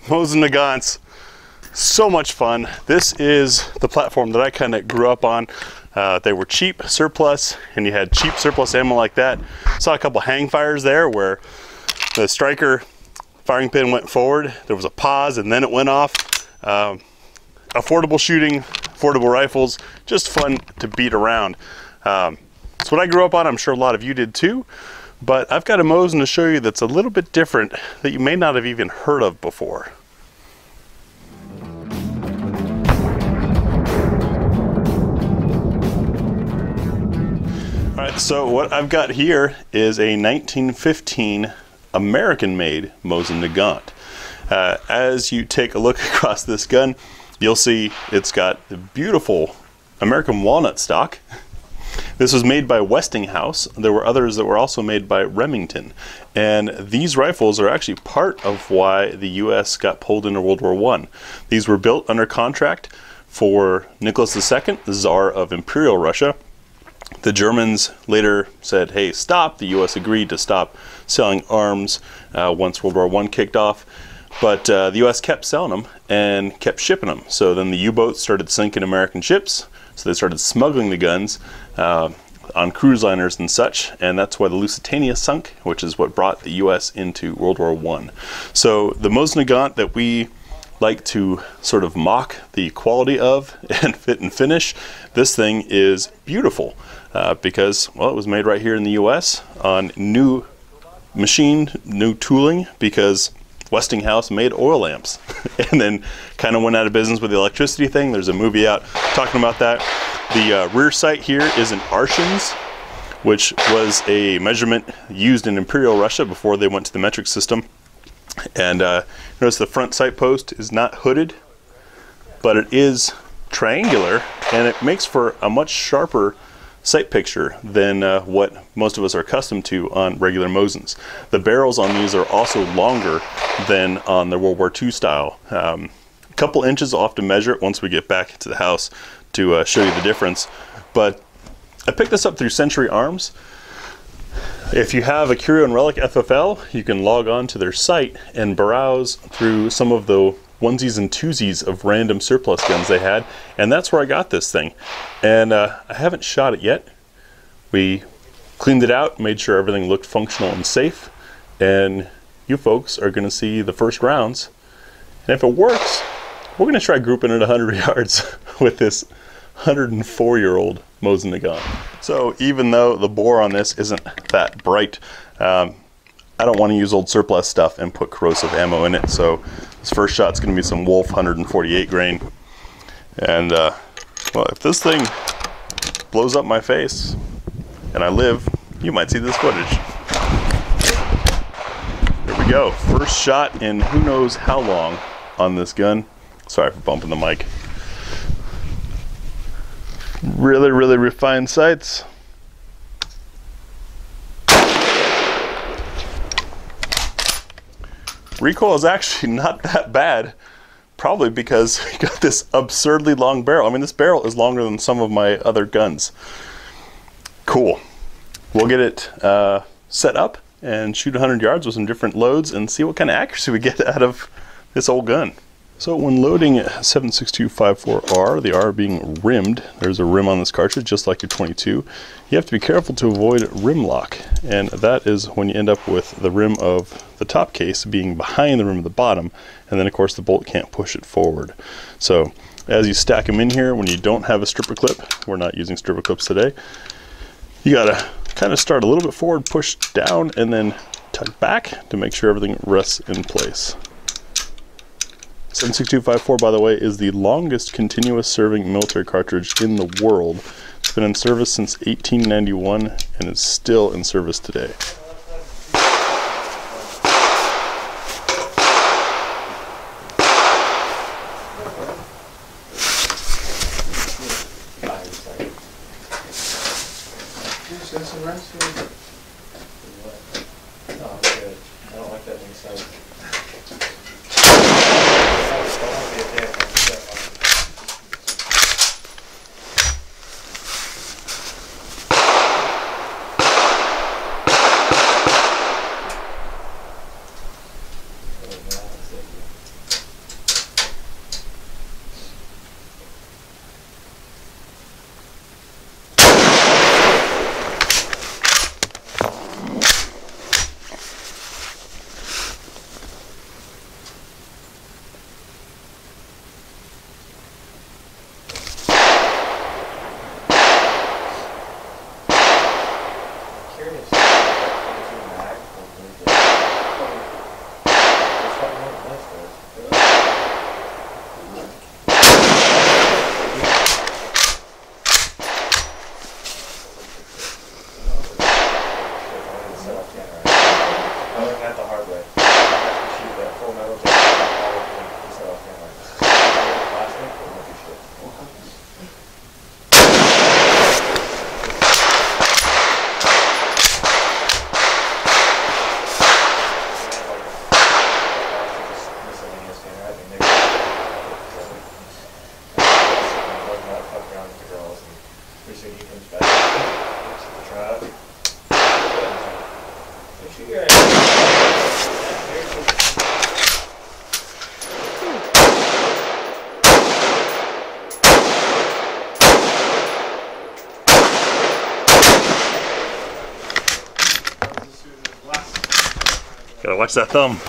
Mosin Nagants, so much fun. This is the platform that I kind of grew up on. They were cheap, surplus, and you had cheap surplus ammo like that. Saw a couple hang fires there where the striker firing pin went forward, there was a pause, and then it went off. Affordable shooting, affordable rifles, just fun to beat around. It's what I grew up on. I'm sure a lot of you did too. But I've got a Mosin to show you that's a little bit different that you may not have even heard of before. All right, so what I've got here is a 1915 American-made Mosin Nagant. As you take a look across this gun, you'll see it's got the beautiful American walnut stock. This was made by Westinghouse. There were others that were also made by Remington. And these rifles are actually part of why the US got pulled into World War I. These were built under contract for Nicholas II, the Czar of Imperial Russia. The Germans later said, hey, stop. The US agreed to stop selling arms once World War I kicked off. But the US kept selling them and kept shipping them. So then the U-boats started sinking American ships. So they started smuggling the guns on cruise liners and such, and that's why the Lusitania sunk, which is what brought the US into World War I. So the Mosin Nagant that we like to sort of mock the quality of and fit and finish, this thing is beautiful because, well, it was made right here in the US on new machine, new tooling, because Westinghouse made oil lamps and then kind of went out of business with the electricity thing. There's a movie out talking about that. The rear sight here is an Arshins, which was a measurement used in Imperial Russia before they went to the metric system. And notice the front sight post is not hooded, but it is triangular, and it makes for a much sharper sight picture than what most of us are accustomed to on regular Mosins. The barrels on these are also longer than on the World War II style. A couple inches I'll have to measure it once we get back to the house to show you the difference. But I picked this up through Century Arms. If you have a Curio and Relic FFL, you can log on to their site and browse through some of the onesies and twosies of random surplus guns they had, and that's where I got this thing. And I haven't shot it yet. We cleaned it out, made sure everything looked functional and safe, and you folks are going to see the first rounds. And if it works, we're going to try grouping it 100 yards with this 104-year-old Mosin Nagant. So even though the bore on this isn't that bright, I don't want to use old surplus stuff and put corrosive ammo in it. So this first shot's going to be some Wolf 148 grain. And well, if this thing blows up my face and I live, you might see this footage. There we go. First shot in who knows how long on this gun. Sorry for bumping the mic. Really, really refined sights. Recoil is actually not that bad, probably because we got this absurdly long barrel. I mean, this barrel is longer than some of my other guns. Cool. We'll get it set up and shoot 100 yards with some different loads and see what kind of accuracy we get out of this old gun. So when loading 7.6254R, the R being rimmed, there's a rim on this cartridge just like your 22, you have to be careful to avoid rim lock, and that is when you end up with the rim of the top case being behind the rim of the bottom, and then of course the bolt can't push it forward. So as you stack them in here, when you don't have a stripper clip, we're not using stripper clips today, you gotta kind of start a little bit forward, push down, and then tug back to make sure everything rests in place. 7.6254, by the way, is the longest continuous serving military cartridge in the world. It's been in service since 1891 and is still in service today. watch that thumb.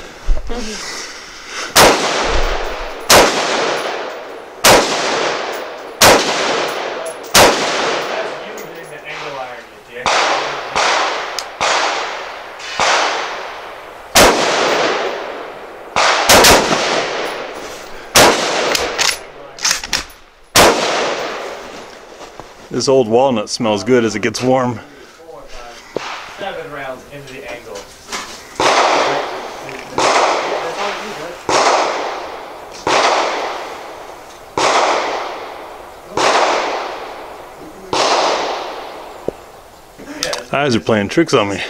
This old walnut smells good as it gets warm. 4, 5, 7 rounds into the angle. Eyes are playing tricks on me.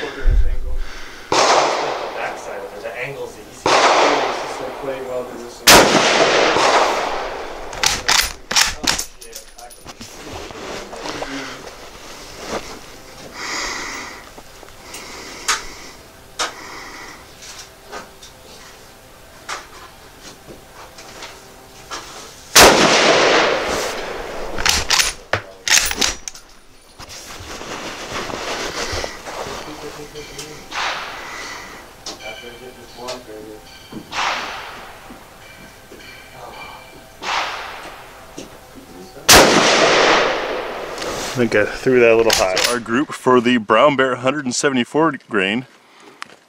I think I threw that a little high. So our group for the Brown Bear 174 grain,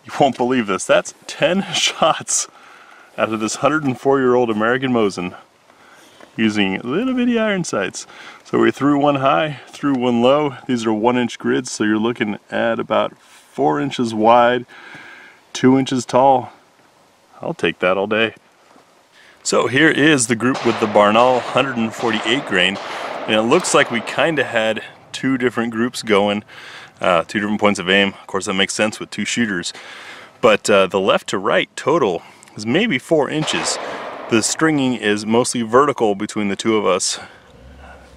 you won't believe this, that's 10 shots out of this 104-year-old American Mosin using little bitty iron sights. So we threw one high, threw one low. These are 1-inch grids, so you're looking at about 4 inches wide, 2 inches tall. I'll take that all day. So here is the group with the BARNAUL 148 grain. And it looks like we kind of had two different groups going, two different points of aim. Of course, that makes sense with two shooters. But the left to right total is maybe 4 inches. The stringing is mostly vertical between the two of us.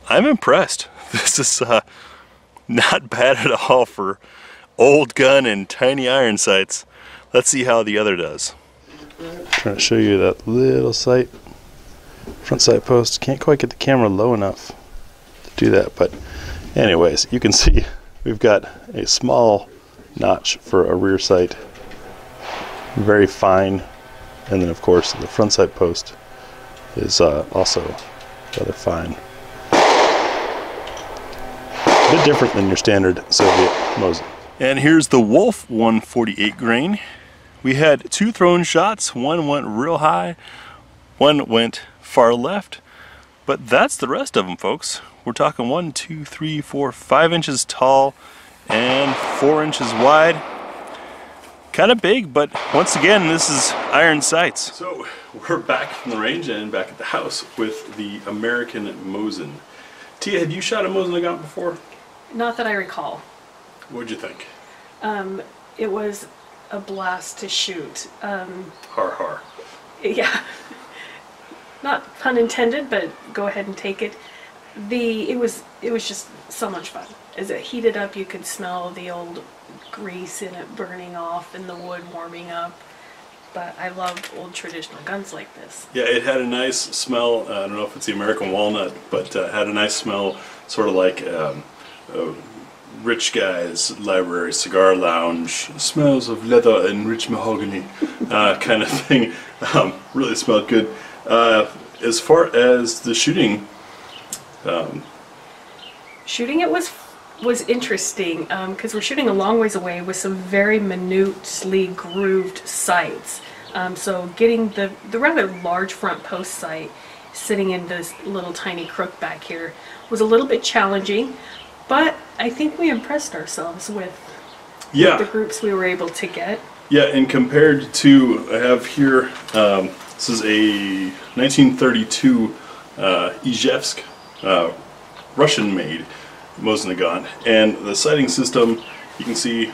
I'm impressed. This is not bad at all for old gun and tiny iron sights. Let's see how the other does. Trying to show you that little sight, front sight post. Can't quite get the camera low enough do that, but anyways, you can see we've got a small notch for a rear sight, very fine, and then of course the front sight post is also rather fine. A bit different than your standard Soviet Mosin. And here's the Wolf 148 grain. We had two thrown shots, one went real high, one went far left, but that's the rest of them, folks. We're talking 1, 2, 3, 4, 5 inches tall and 4 inches wide. Kind of big, but once again, this is iron sights. So we're back from the range and back at the house with the American Mosin. Tia, had you shot a Mosin Nagant before? Not that I recall. What'd you think? It was a blast to shoot. Har har. Yeah. Not pun intended, but go ahead and take it. It was just so much fun. As it heated up, you could smell the old grease in it burning off and the wood warming up. But I love old traditional guns like this. Yeah, it had a nice smell. I don't know if it's the American walnut, but it had a nice smell, sort of like a rich guy's library cigar lounge. Smells of leather and rich mahogany kind of thing. Really smelled good. As far as the shooting, it was interesting because we're shooting a long ways away with some very minutely grooved sights. So getting the rather large front post sight sitting in this little tiny crook back here was a little bit challenging, but I think we impressed ourselves with the groups we were able to get. Yeah, and compared to, I have here, this is a 1932 Ijevsk Russian-made Mosin Nagant, and the sighting system, you can see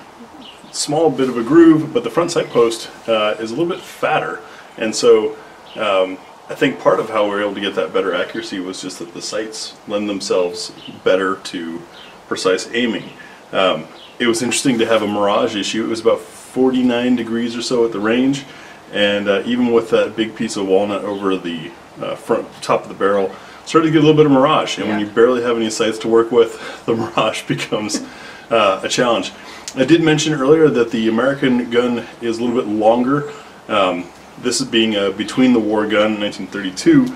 small bit of a groove, but the front sight post is a little bit fatter, and so I think part of how we were able to get that better accuracy was just that the sights lend themselves better to precise aiming. It was interesting to have a mirage issue. It was about 49 degrees or so at the range, and even with that big piece of walnut over the top of the barrel, started to get a little bit of mirage, and when you barely have any sights to work with, the mirage becomes a challenge. I did mention earlier that the American gun is a little bit longer. This is being a between the war gun, 1932,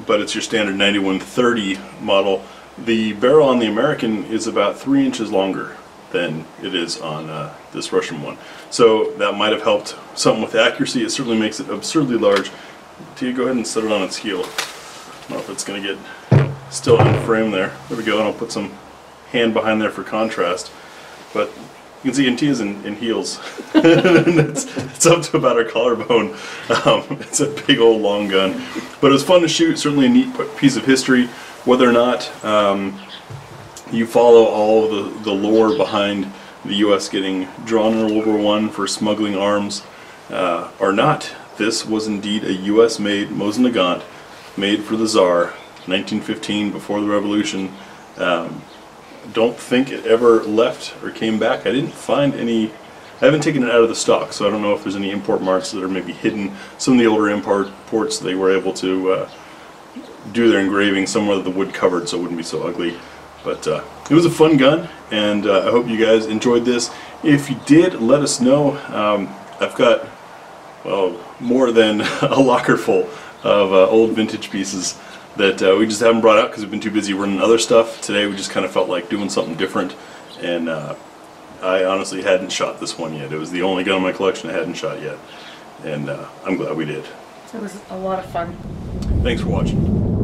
but it's your standard 9130 model. The barrel on the American is about 3 inches longer than it is on this Russian one. So that might have helped something with accuracy. It certainly makes it absurdly large. Tia, go ahead and set it on its heel. I don't know if it's going to get still in frame there. There we go, and I'll put some hand behind there for contrast. But you can see Tia's in heels. And it's up to about her collarbone. It's a big old long gun. But it was fun to shoot, certainly a neat piece of history. Whether or not you follow all of the lore behind the U.S. getting drawn in World War I for smuggling arms or not, this was indeed a U.S.-made Mosin Nagant, made for the Czar, 1915, before the Revolution. Don't think it ever left or came back. I didn't find any. I haven't taken it out of the stock, so I don't know if there's any import marks that are maybe hidden. Some of the older imports, they were able to do their engraving somewhere that the wood covered, so it wouldn't be so ugly. But it was a fun gun, and I hope you guys enjoyed this. If you did, let us know. I've got, well, more than a locker full of old vintage pieces that we just haven't brought out because we've been too busy running other stuff. Today we just kind of felt like doing something different, and I honestly hadn't shot this one yet. It was the only gun in my collection I hadn't shot yet, and I'm glad we did. It was a lot of fun. Thanks for watching.